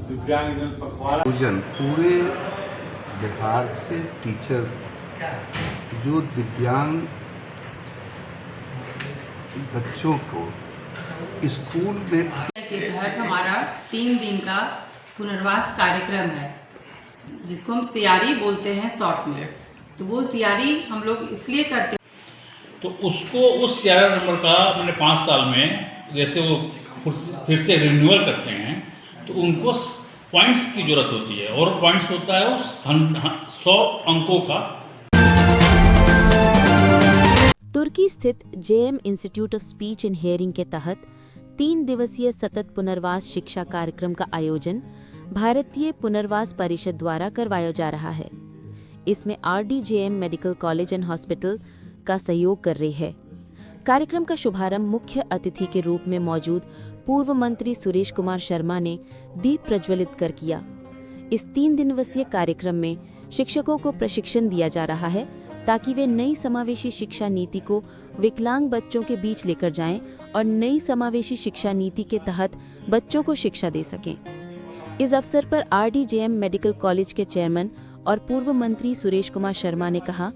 दिव्यांगजन पखवाड़ा आयोजन पूरे बिहार से टीचर जो दिव्यांग बच्चों को स्कूल में के तहत हमारा 3 दिन का पुनर्वास कार्यक्रम है, जिसको हम सियारी बोलते हैं शॉर्ट में। तो वो सियारी हम लोग इसलिए करते हैं तो उसको उस सीआरआर नंबर का मैंने 5 साल में जैसे वो फिर से रिन्यूअल करते हैं तो उनको पॉइंट्स की ज़रूरत होती है और पॉइंट्स होता है उस 100 अंकों का। तुर्की स्थित JM institute of speech and hearing के तहत 3 दिवसीय सतत पुनर्वास शिक्षा कार्यक्रम का आयोजन भारतीय पुनर्वास परिषद द्वारा करवाया जा रहा है। इसमें RDJM medical college and hospital का सहयोग कर रही है। कार्यक्रम का शुभारंभ मुख्य अतिथि के रूप में मौजूद पूर्व मंत्री सुरेश कुमार शर्मा ने दीप प्रज्वलित कर किया। इस 3 दिवसीय कार्यक्रम में शिक्षकों को प्रशिक्षण दिया जा रहा है ताकि वे नई समावेशी शिक्षा नीति को विकलांग बच्चों के बीच लेकर जाएं और नई समावेशी शिक्षा नीति के तहत बच्चों को शिक्षा दे सकें। इस अवसर पर RDJM मेडिकल कॉलेज के चेयरमैन और पूर्व मंत्री सुरेश कुमार शर्मा ने कहा,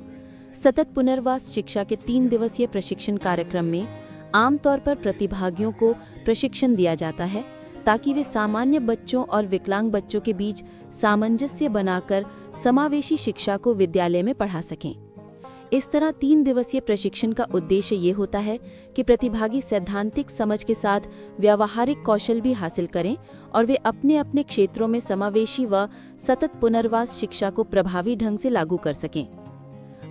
सतत पुनर्वास शिक्षा के 3 दिवसीय प्रशिक्षण कार्यक्रम में आमतौर पर प्रतिभागियों को प्रशिक्षण दिया जाता है ताकि वे सामान्य बच्चों और विकलांग बच्चों के बीच सामंजस्य बनाकर समावेशी शिक्षा को विद्यालय में पढ़ा सकें। इस तरह 3 दिवसीय प्रशिक्षण का उद्देश्य ये होता है कि प्रतिभागी सैद्धांतिक समझ के साथ व्यावहारिक कौशल भी हासिल करें और वे अपने अपने क्षेत्रों में समावेशी व सतत पुनर्वास शिक्षा को प्रभावी ढंग से लागू कर सकें।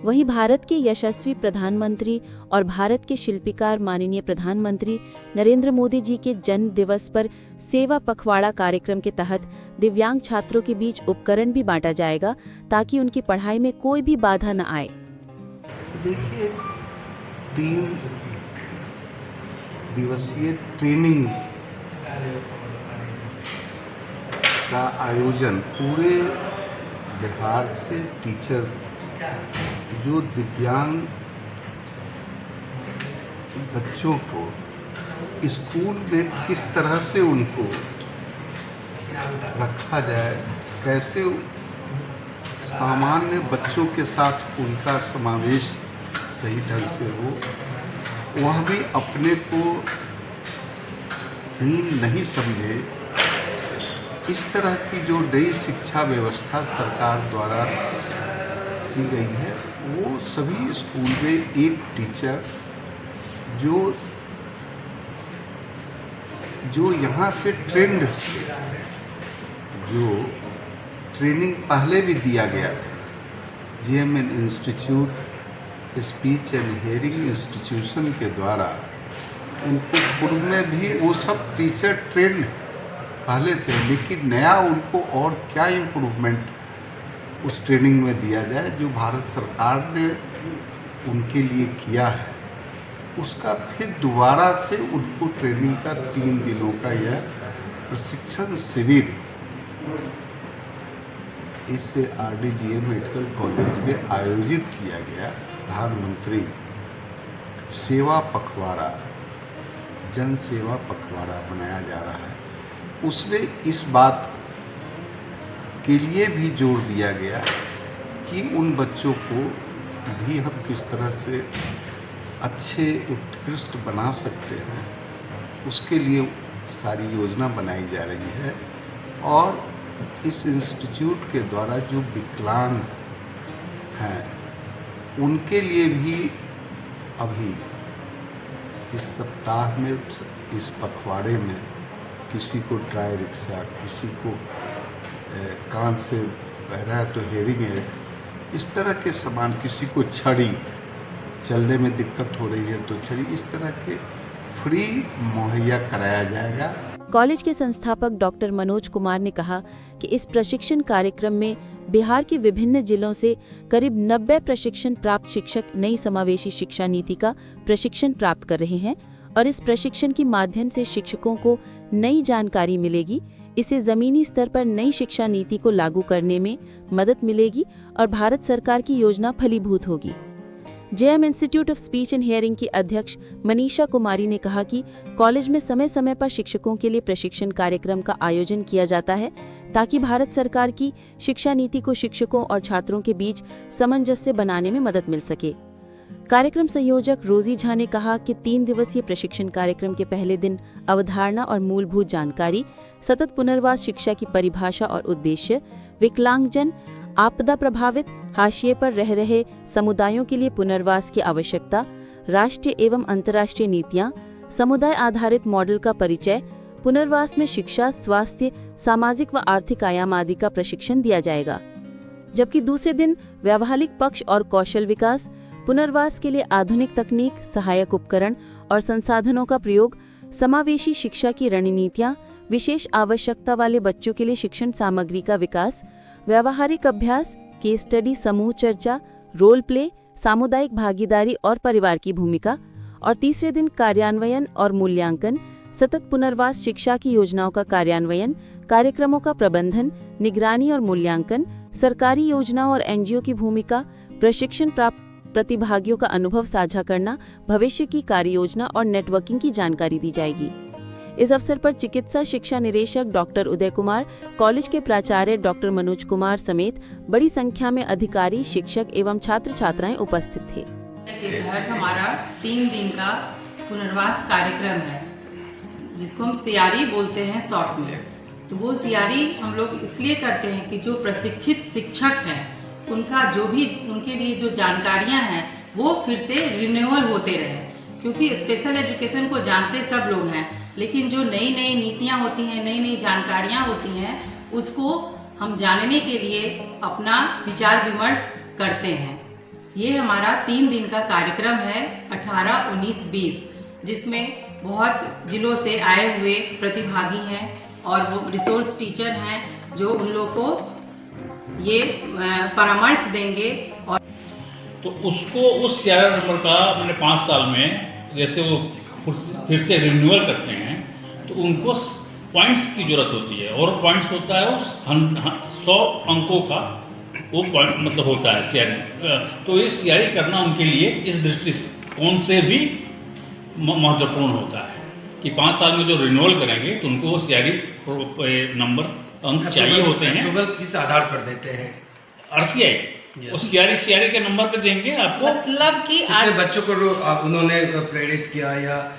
वहीं भारत के यशस्वी प्रधानमंत्री और भारत के शिल्पकार माननीय प्रधानमंत्री नरेंद्र मोदी जी के जन्म दिवस पर सेवा पखवाड़ा कार्यक्रम के तहत दिव्यांग छात्रों के बीच उपकरण भी बांटा जाएगा ताकि उनकी पढ़ाई में कोई भी बाधा न आए। देखिए 3 दिवसीय ट्रेनिंग का आयोजन पूरे बिहार से टीचर जो दिव्यांग बच्चों को स्कूल में किस तरह से उनको रखा जाए, कैसे सामान्य बच्चों के साथ उनका समावेश सही ढंग से हो, वह भी अपने को हीन नहीं समझे। इस तरह की जो नई शिक्षा व्यवस्था सरकार द्वारा की गई है, वो सभी स्कूल में एक टीचर जो यहाँ से ट्रेंड, जो ट्रेनिंग पहले भी दिया गया था JM institute speech and hearing institution के द्वारा, उनको पूर्व में भी वो सब टीचर ट्रेंड पहले से, लेकिन नया उनको और क्या इम्प्रूवमेंट उस ट्रेनिंग में दिया जाए जो भारत सरकार ने उनके लिए किया है, उसका फिर दोबारा से उनको ट्रेनिंग का 3 दिनों का यह प्रशिक्षण शिविर इस RDJM मेडिकल कॉलेज में आयोजित किया गया। प्रधानमंत्री सेवा पखवाड़ा, जन सेवा पखवाड़ा बनाया जा रहा है। उसमें इस बात के लिए भी जोर दिया गया कि उन बच्चों को भी हम किस तरह से अच्छे उत्कृष्ट बना सकते हैं, उसके लिए सारी योजना बनाई जा रही है। और इस इंस्टीट्यूट के द्वारा जो विकलांग हैं उनके लिए भी अभी इस सप्ताह में, इस पखवाड़े में, किसी को ट्राई रिक्शा, किसी को कान से बह रहा है तो हेयरिंग है, इस तरह के सामान, किसी को छड़ी, चलने में दिक्कत हो रही है तो छड़ी, इस तरह के फ्री मुहैया कराया जाएगा। कॉलेज के संस्थापक डॉक्टर मनोज कुमार ने कहा कि इस प्रशिक्षण कार्यक्रम में बिहार के विभिन्न जिलों से करीब 90 प्रशिक्षण प्राप्त शिक्षक नई समावेशी शिक्षा नीति का प्रशिक्षण प्राप्त कर रहे हैं और इस प्रशिक्षण के माध्यम से शिक्षकों को नई जानकारी मिलेगी। इससे जमीनी स्तर पर नई शिक्षा नीति को लागू करने में मदद मिलेगी और भारत सरकार की योजना फलीभूत होगी। JM institute of speech and hearing की अध्यक्ष मनीषा कुमारी ने कहा कि कॉलेज में समय समय पर शिक्षकों के लिए प्रशिक्षण कार्यक्रम का आयोजन किया जाता है ताकि भारत सरकार की शिक्षा नीति को शिक्षकों और छात्रों के बीच सामंजस्य बनाने में मदद मिल सके। कार्यक्रम संयोजक रोजी झा ने कहा कि 3 दिवसीय प्रशिक्षण कार्यक्रम के पहले दिन अवधारणा और मूलभूत जानकारी, सतत पुनर्वास शिक्षा की परिभाषा और उद्देश्य, विकलांगजन, आपदा प्रभावित, हाशिए पर रह रहे समुदायों के लिए पुनर्वास की आवश्यकता, राष्ट्रीय एवं अंतर्राष्ट्रीय नीतियां, समुदाय आधारित मॉडल का परिचय, पुनर्वास में शिक्षा, स्वास्थ्य, सामाजिक व आर्थिक आयाम आदि का प्रशिक्षण दिया जाएगा। जबकि दूसरे दिन व्यावहारिक पक्ष और कौशल विकास, पुनर्वास के लिए आधुनिक तकनीक, सहायक उपकरण और संसाधनों का प्रयोग, समावेशी शिक्षा की रणनीतियां, विशेष आवश्यकता वाले बच्चों के लिए शिक्षण सामग्री का विकास, व्यावहारिक अभ्यास, केस स्टडी, समूह चर्चा, रोल प्ले, सामुदायिक भागीदारी और परिवार की भूमिका, और तीसरे दिन कार्यान्वयन और मूल्यांकन, सतत पुनर्वास शिक्षा की योजनाओं का कार्यान्वयन, कार्यक्रमों का प्रबंधन, निगरानी और मूल्यांकन, सरकारी योजनाओं और एनजीओ की भूमिका, प्रशिक्षण प्राप्त प्रतिभागियों का अनुभव साझा करना, भविष्य की कार्य योजना और नेटवर्किंग की जानकारी दी जाएगी। इस अवसर पर चिकित्सा शिक्षा निदेशक डॉक्टर उदय कुमार, कॉलेज के प्राचार्य डॉक्टर मनोज कुमार समेत बड़ी संख्या में अधिकारी, शिक्षक एवं छात्र छात्राएं उपस्थित थे। के तहत हमारा 3 दिन का पुनर्वास कार्यक्रम है, जिसको हम सीआरई बोलते हैं शॉर्ट में। तो वो सीआरई हम लोग इसलिए करते हैं कि जो प्रशिक्षित शिक्षक हैं उनका जो भी उनके लिए जो जानकारियां हैं वो फिर से रिन्यूअल होते रहे, क्योंकि स्पेशल एजुकेशन को जानते सब लोग हैं, लेकिन जो नई नई नीतियां होती हैं, नई नई जानकारियां होती हैं, उसको हम जानने के लिए अपना विचार विमर्श करते हैं। ये हमारा 3 दिन का कार्यक्रम है 18, 19, 20, जिसमें बहुत जिलों से आए हुए प्रतिभागी हैं और वो रिसोर्स टीचर हैं जो उन लोग को ये परामर्श देंगे। और तो उसको उस सीआरआर नंबर का मैंने 5 साल में जैसे वो फिर से रिन्यूअल करते हैं तो उनको पॉइंट्स की ज़रूरत होती है, और पॉइंट्स होता है वो 100 अंकों का वो पॉइंट मतलब होता है सीआरई। तो ये सीआरई करना उनके लिए इस दृष्टिकोण से भी महत्वपूर्ण होता है कि 5 साल में जो रिन्यूअल करेंगे तो उनको वो सीआरई नंबर अंक चाहिए होते हैं। अप्रूवल किस आधार पर देते हैं? आरसीआई और सीआरई के नंबर पे देंगे आपको। मतलब कि कितने बच्चों को उन्होंने प्रेरित किया? या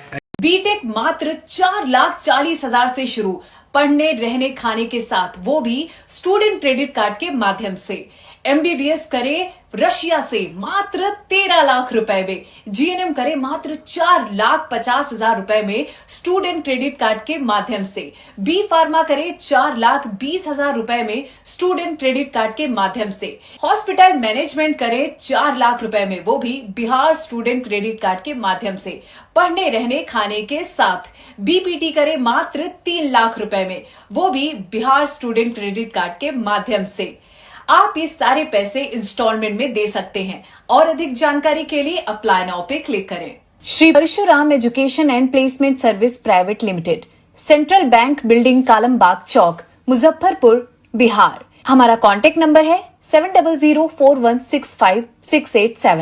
बीटेक मात्र 4,40,000 से शुरू, पढ़ने रहने खाने के साथ, वो भी स्टूडेंट क्रेडिट कार्ड के माध्यम से। एमबीबीएस करे रशिया से मात्र 13 लाख रुपए में, जीएनएम करे मात्र 4,50,000 रुपए में स्टूडेंट क्रेडिट कार्ड के माध्यम से, बी फार्मा करे 4,20,000 रुपए में स्टूडेंट क्रेडिट कार्ड के माध्यम से, हॉस्पिटल मैनेजमेंट करे 4 लाख रुपए में, वो भी बिहार स्टूडेंट क्रेडिट कार्ड के माध्यम से, पढ़ने रहने खाने के साथ, बीपीटी करे मात्र 3 लाख रुपए में, वो भी बिहार स्टूडेंट क्रेडिट कार्ड के माध्यम से। आप ये सारे पैसे इंस्टॉलमेंट में दे सकते हैं, और अधिक जानकारी के लिए अप्लाई नाउ पे क्लिक करें। Shri Parshuram education and placement service private limited, central bank building, Kalambagh Chowk, Muzaffarpur, Bihar. हमारा कॉन्टेक्ट नंबर है 7004165687।